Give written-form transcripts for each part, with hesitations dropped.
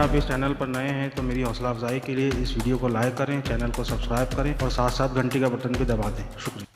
आप इस चैनल पर नए हैं तो मेरी हौसला अफजाई के लिए इस वीडियो को लाइक करें, चैनल को सब्सक्राइब करें और साथ साथ घंटी का बटन भी दबा दें। शुक्रिया।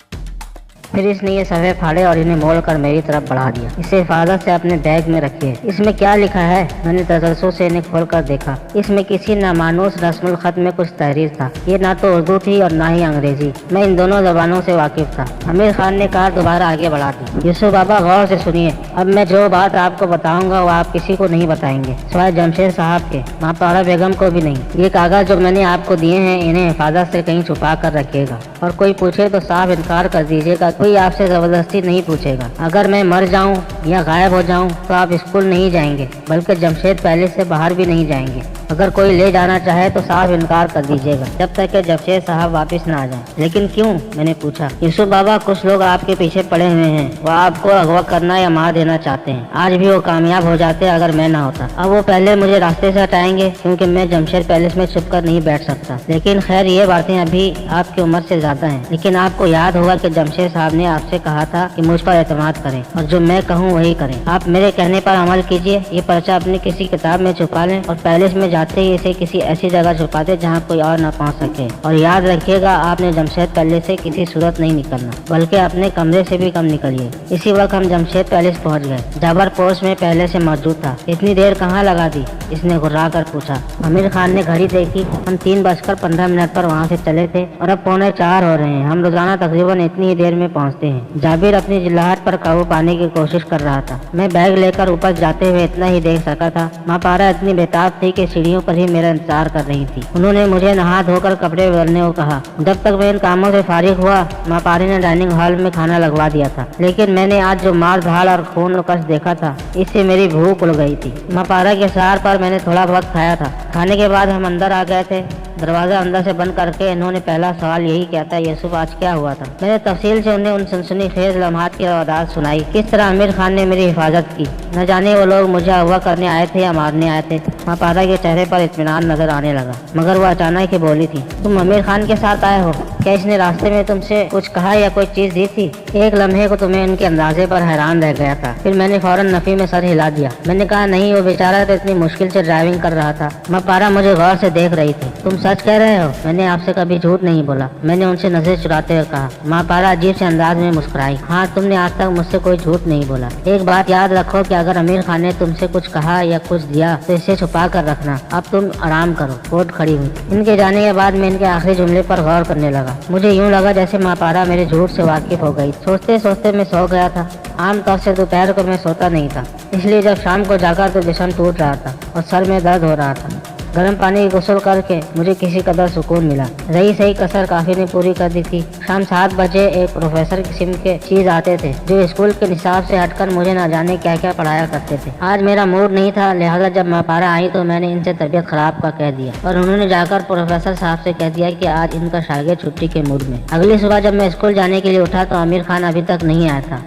फिर इसने ये सफ़े फाड़े और इन्हें मोड़ कर मेरी तरफ बढ़ा दिया। इसे हिफाजत से अपने बैग में रखिए। इसमें क्या लिखा है? मैंने तसल्सुल से इन्हें खोल कर देखा। इसमें किसी नामानूस रस्मुल खत में कुछ तहरीर था। ये ना तो उर्दू थी और ना ही अंग्रेजी। मैं इन दोनों जबानों से वाकिफ था। आमिर खान ने कहा दोबारा आगे बढ़ा दी। यूसुफ बाबा गौर से सुनिए, अब मैं जो बात आपको बताऊंगा वो आप किसी को नहीं बताएंगे, सिवाय जमशेद साहब के, मापारा बेगम को भी नहीं। ये कागज जो मैंने आपको दिए हैं इन्हें हिफाजत से कहीं छुपा कर रखिएगा और कोई पूछे तो साफ इनकार कर दीजिएगा। कोई आपसे जबरदस्ती नहीं पूछेगा। अगर मैं मर जाऊं या गायब हो जाऊं तो आप स्कूल नहीं जाएंगे, बल्कि जमशेद पैलेस से बाहर भी नहीं जाएंगे। अगर कोई ले जाना चाहे तो साफ इनकार कर दीजिएगा जब तक कि जमशेद साहब वापस ना आ जाएं। लेकिन क्यों? मैंने पूछा। यूसुफ बाबा, कुछ लोग आपके पीछे पड़े हुए हैं। वो आपको अगवा करना या मार देना चाहते हैं। आज भी वो कामयाब हो जाते अगर मैं ना होता। अब वो पहले मुझे रास्ते से हटाएंगे क्योंकि मैं जमशेद पैलेस में छुप कर नहीं बैठ सकता। लेकिन खैर ये बातें अभी आपकी उम्र से ज्यादा हैं। लेकिन आपको याद होगा कि जमशेद साहब ने आपसे कहा था कि मुझ पर एतमाद करें और जो मैं कहूँ वही करें। आप मेरे कहने पर अमल कीजिए। ये पर्चा अपनी किसी किताब में छुपा लें और पैलेस में जाते ही इसे किसी ऐसी जगह छुपा दे जहाँ कोई और न पहुँच सके। और याद रखिएगा, आपने जमशेद पैलेस से किसी सूरत नहीं निकलना, बल्कि अपने कमरे से भी कम निकलिए। इसी वक्त हम जमशेद पैलेस पहुँच गए। जाबर पोस्ट में पहले से मौजूद था। इतनी देर कहाँ लगा दी? इसने घुर्रा कर पूछा। आमिर खान ने घड़ी देखी। हम 3:15 पर वहाँ से चले थे और अब 3:45 हो रहे हैं। हम रोजाना तकरीबन इतनी ही देर में पहुँचते हैं। जाबिर अपनी जिल्लाहट पर काबू पाने की कोशिश कर रहा था। मैं बैग लेकर ऊपर जाते हुए इतना ही देख सका था। मापारा इतनी बेताब थी कि सीढ़ियों पर ही मेरा इंतजार कर रही थी। उन्होंने मुझे नहा धोकर कपड़े बदलने को कहा। जब तक मैं इन कामों से फारिग हुआ, मापारी ने डाइनिंग हॉल में खाना लगवा दिया था। लेकिन मैंने आज जो मार धाड़ और खून और कष्ट देखा था, इससे मेरी भूख उड़ गई थी। मापारा के सहार पर मैंने थोड़ा बहुत खाया था। खाने के बाद हम अंदर आ गए थे। दरवाजा अंदर से बंद करके इन्होंने पहला सवाल यही किया था, यूसुफ आज क्या हुआ था? मैंने तफसील से उन्हें उन सनसनीखेज लम्हात की वारदात सुनाई। किस तरह आमिर खान ने मेरी हिफाजत की। न जाने वो लोग मुझे अगवा करने आए थे या मारने आए थे। मापारा के चेहरे पर इत्मीनान नजर आने लगा, मगर वो अचानक ही बोली थी, तुम आमिर खान के साथ आए हो? क्या इसने रास्ते में तुमसे कुछ कहा या कोई चीज दी थी? एक लम्हे को तुम्हें उनके अंदाजे पर हैरान रह गया था। फिर मैंने फौरन नफी में सर हिला दिया। मैंने कहा, नहीं, वो बेचारा तो इतनी मुश्किल से ड्राइविंग कर रहा था। मापारा मुझे गौर से देख रही थी। तुम सच कह रहे हो? मैंने आपसे कभी झूठ नहीं बोला, मैंने उनसे नजर चुराते हुए कहा। मापारा अजीब से अंदाज में मुस्कुराई। हाँ, तुमने आज तक मुझसे कोई झूठ नहीं बोला। एक बात याद रखो कि अगर आमिर खान ने तुमसे कुछ कहा या कुछ दिया तो इसे छुपा कर रखना। अब तुम आराम करो। कोर्ट खड़ी हुई। इनके जाने के बाद मैं इनके आखिरी जुमले पर गौर करने लगा। मुझे यूं लगा जैसे मापारा मेरे झूठ से वाकिफ हो गई। सोचते सोचते मैं सो गया था। आमतौर से दोपहर को मैं सोता नहीं था, इसलिए जब शाम को जागा तो जिस्म टूट रहा था और सर में दर्द हो रहा था। गर्म पानी की गुस्ल करके मुझे किसी कदर सुकून मिला। रही सही कसर काफी ने पूरी कर दी थी। शाम 7 बजे एक प्रोफेसर किस्म के चीज आते थे जो स्कूल के निसाब से हटकर मुझे न जाने क्या क्या पढ़ाया करते थे। आज मेरा मूड नहीं था, लिहाजा जब मापारा आई तो मैंने इनसे तबीयत खराब का कह दिया और उन्होंने जाकर प्रोफेसर साहब से कह दिया कि आज इनका शागिर्द छुट्टी के मूड में। अगली सुबह जब मैं स्कूल जाने के लिए उठा तो आमिर खान अभी तक नहीं आया था।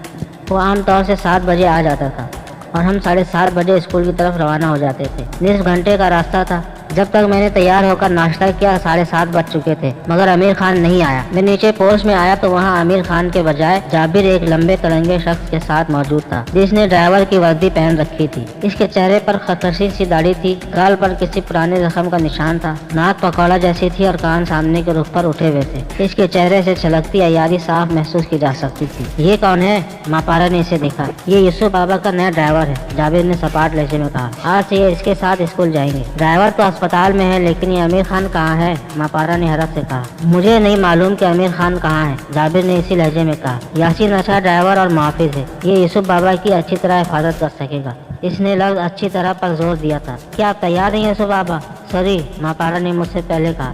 वो आमतौर से 7 बजे आ जाता था और हम 7:30 बजे स्कूल की तरफ रवाना हो जाते थे। निस्फ घंटे का रास्ता था। जब तक मैंने तैयार होकर नाश्ता किया 7:30 बज चुके थे, मगर आमिर खान नहीं आया। मैं नीचे पोस्ट में आया तो वहाँ आमिर खान के बजाय जाबिर एक लंबे तरंगे शख्स के साथ मौजूद था, जिसने ड्राइवर की वर्दी पहन रखी थी। इसके चेहरे पर खसखसी सी दाढ़ी थी, गाल पर किसी पुराने जख्म का निशान था, नाक पकौड़ा जैसी थी और कान सामने के रुख पर उठे हुए थे। इसके चेहरे से छलकती अयारी साफ महसूस की जा सकती थी। ये कौन है? मापारा ने इसे देखा। ये यूसुफ बाबा का नया ड्राइवर है, जाबिर ने सपाट लहजे में कहा। आज से ये इसके साथ स्कूल जाएंगे। ड्राइवर तो अस्पताल में है, लेकिन ये आमिर खान कहाँ है? मापारा ने हैरत से कहा। मुझे नहीं मालूम कि आमिर खान कहाँ है, जाबिर ने इसी लहजे में कहा। यासीन अच्छा ड्राइवर और मुहाफिज है। ये यूसुफ बाबा की अच्छी तरह हिफाजत कर सकेगा। इसने लफ्ज अच्छी तरह पर जोर दिया था। क्या आप तैयार हैं यूसुफ बाबा? सॉरी, मापारा ने मुझसे पहले कहा।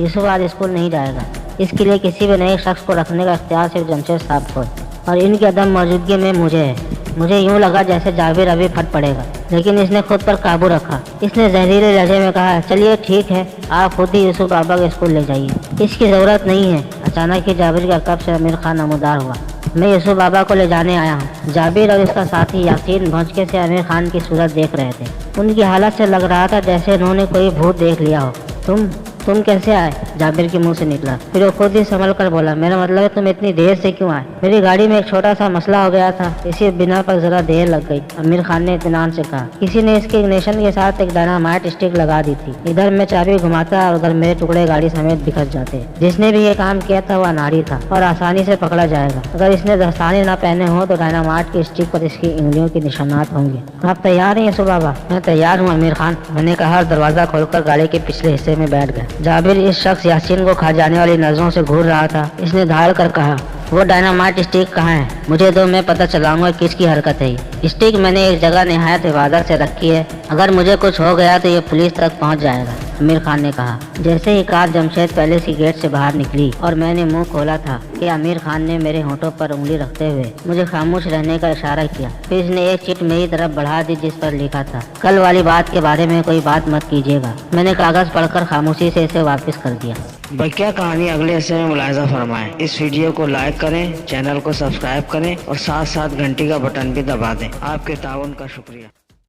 यूसुफ आज स्कूल नहीं जाएगा। इसके लिए किसी भी नए शख्स को रखने का इख्तियार सिर्फ जमशेद साहब को है और इनकी अदम मौजूदगी में मुझे है। मुझे यूं लगा जैसे जाबिर अभी फट पड़ेगा, लेकिन इसने खुद पर काबू रखा। इसने जहरीले लहजे में कहा, चलिए ठीक है, आप खुद ही यूसुफ बाबा को स्कूल ले जाइए। इसकी ज़रूरत नहीं है। अचानक ही जाबिर का कब से आमिर खान नमूदार हुआ। मैं यूसुफ बाबा को ले जाने आया हूँ। जाबिर और इसका साथी यासीन भौंचके से आमिर खान की सूरत देख रहे थे। उनकी हालत से लग रहा था जैसे उन्होंने कोई भूत देख लिया हो। तुम कैसे आए? जाबिर के मुंह से निकला। फिर वो खुद ही संभल कर बोला, मेरा मतलब है तुम इतनी देर से क्यों आए? मेरी गाड़ी में एक छोटा सा मसला हो गया था, इसी बिना पर जरा देर लग गई। आमिर खान ने इत्मीनान से कहा। किसी ने इसके इग्निशन के साथ एक डायनामाइट स्टिक लगा दी थी। इधर मैं चाबी घुमाता और उधर मेरे टुकड़े गाड़ी समेत बिखर जाते। जिसने भी ये काम किया था वो अनाड़ी था और आसानी से पकड़ा जाएगा। अगर इसने दस्ताने ना पहने हो तो डायनामाइट की स्टिक पर इसकी उंगलियों के निशानात होंगे। आप तैयार हैं यसुफ बाबा? मैं तैयार हूँ आमिर खान, मैंने कहा और दरवाजा खोलकर गाड़ी के पिछले हिस्से में बैठ गया। जाबिर इस शख्स यासीन को खा जाने वाली नजरों से घूर रहा था। इसने धाड़ कर कहा, वो डायनामाइट स्टिक कहाँ है? मुझे दो, मैं पता चलाऊंगा किसकी हरकत है ये। स्टिक मैंने एक जगह निहायत हिफाजत से रखी है, अगर मुझे कुछ हो गया तो ये पुलिस तक पहुंच जाएगा, आमिर खान ने कहा। जैसे ही कार जमशेद पैलेस की गेट से बाहर निकली और मैंने मुंह खोला था कि आमिर खान ने मेरे होठों पर उंगली रखते हुए मुझे खामोश रहने का इशारा किया। फिर इसने एक चिट मेरी तरफ बढ़ा दी जिस पर लिखा था, कल वाली बात के बारे में कोई बात मत कीजिएगा। मैंने कागज पढ़कर खामोशी से इसे वापस कर दिया। बकिया कहानी अगले हिस्से में मुलाहिजा फरमाएं। इस वीडियो को लाइक करें, चैनल को सब्सक्राइब करें और साथ साथ घंटी का बटन भी दबा दें। आपके ताउन का शुक्रिया।